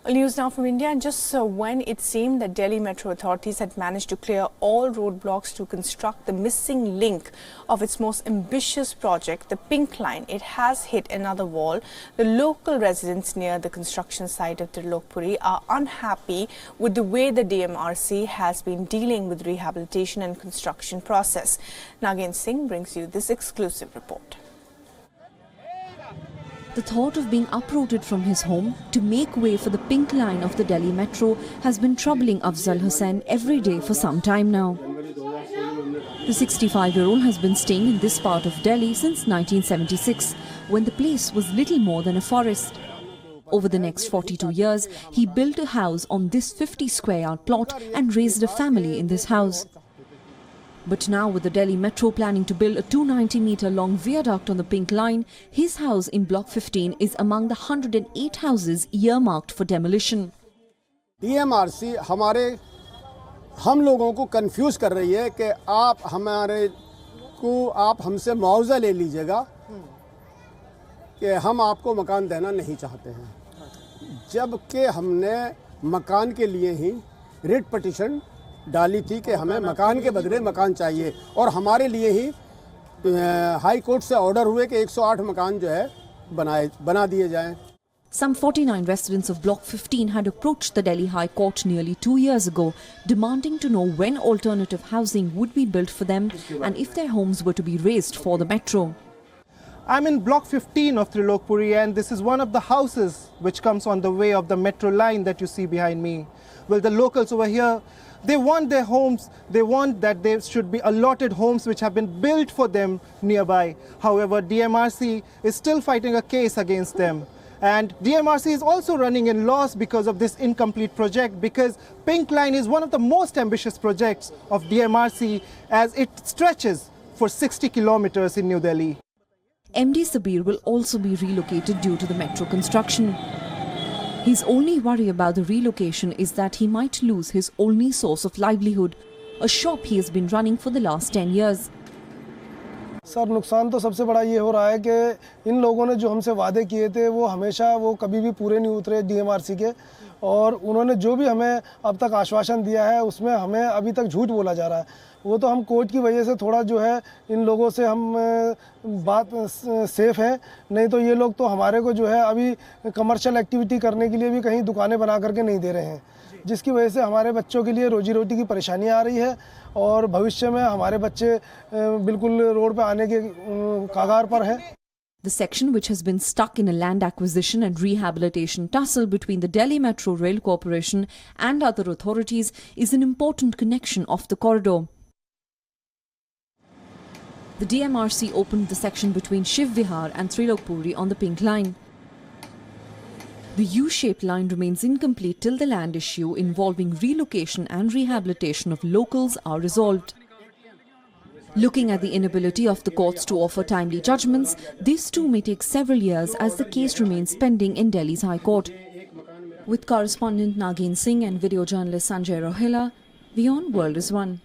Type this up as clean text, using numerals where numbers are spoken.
News now from India, and just when it seemed that Delhi metro authorities had managed to clear all roadblocks to construct the missing link of its most ambitious project, the Pink Line, it has hit another wall. The local residents near the construction site of Trilokpuri are unhappy with the way the DMRC has been dealing with rehabilitation and construction process. Nagin Singh brings you this exclusive report. The thought of being uprooted from his home to make way for the Pink Line of the Delhi Metro has been troubling Afzal Hussain every day for some time now. The 65-year-old has been staying in this part of Delhi since 1976, when the place was little more than a forest. Over the next 42 years, he built a house on this 50-square-yard plot and raised a family in this house. But now, with the Delhi Metro planning to build a 290-meter-long viaduct on the Pink Line, his house in Block 15 is among the 108 houses earmarked for demolition. DMRC हम लोगों को confuse कर रही है कि आप हमसे मुआवजा ले लीजिएगा कि हम आपको मकान देना नहीं चाहते हैं, जबकि हमने मकान के लिए ही रिट पिटीशन डाली थी कि हमें मकान के बदले मकान चाहिए, और हमारे लिए ही हाई कोर्ट से ऑर्डर हुए कि 108 मकान जो है बना दिए जाएं. Some 49 residents of Block 15 had approached the Delhi High Court nearly 2 years ago, demanding to know when alternative housing would be built for them and if their homes were to be razed for the metro. I'm in Block 15 of Trilokpuri, and this is one of the houses which comes on the way of the metro line that you see behind me. Well, the locals over here, they want their homes, they want that there should be allotted homes which have been built for them nearby. However, DMRC is still fighting a case against them. And DMRC is also running in loss because of this incomplete project, because Pink Line is one of the most ambitious projects of DMRC as it stretches for 60 kilometers in New Delhi. MD Sabir will also be relocated due to the metro construction. His only worry about the relocation is that he might lose his only source of livelihood, a shop he has been running for the last 10 years. Sir, नुकसान तो सबसे बड़ा ये हो रहा है कि इन लोगों ने जो हमसे वादे किए थे वो कभी भी पूरे नहीं उतरे DMRC के, और उन्होंने जो भी हमें अब तक आश्वासन दिया है उसमें हमें अभी तक झूठ बोला जा रहा है. वो तो हम कोर्ट की वजह से थोड़ा जो है इन लोगों से हम बात सेफ हैं, नहीं तो ये लोग तो हमारे को जो है अभी कमर्शियल एक्टिविटी करने के लिए भी कहीं दुकानें बना करके नहीं दे रहे हैं, जिसकी वजह से हमारे बच्चों के लिए रोजी रोटी की परेशानियां आ रही है, और भविष्य में हमारे बच्चे बिल्कुल रोड पे आने के कगार पर हैं. The section, which has been stuck in a land acquisition and rehabilitation tussle between the Delhi Metro Rail Corporation and other authorities, is an important connection of the corridor. The DMRC opened the section between Shiv Vihar and Trilokpuri on the Pink Line. The U-shaped line remains incomplete till the land issue involving relocation and rehabilitation of locals are resolved. Looking at the inability of the courts to offer timely judgments, this too may take several years as the case remains pending in Delhi's High Court. With correspondent Nagin Singh and video journalist Sanjay Rohila, WION World is One.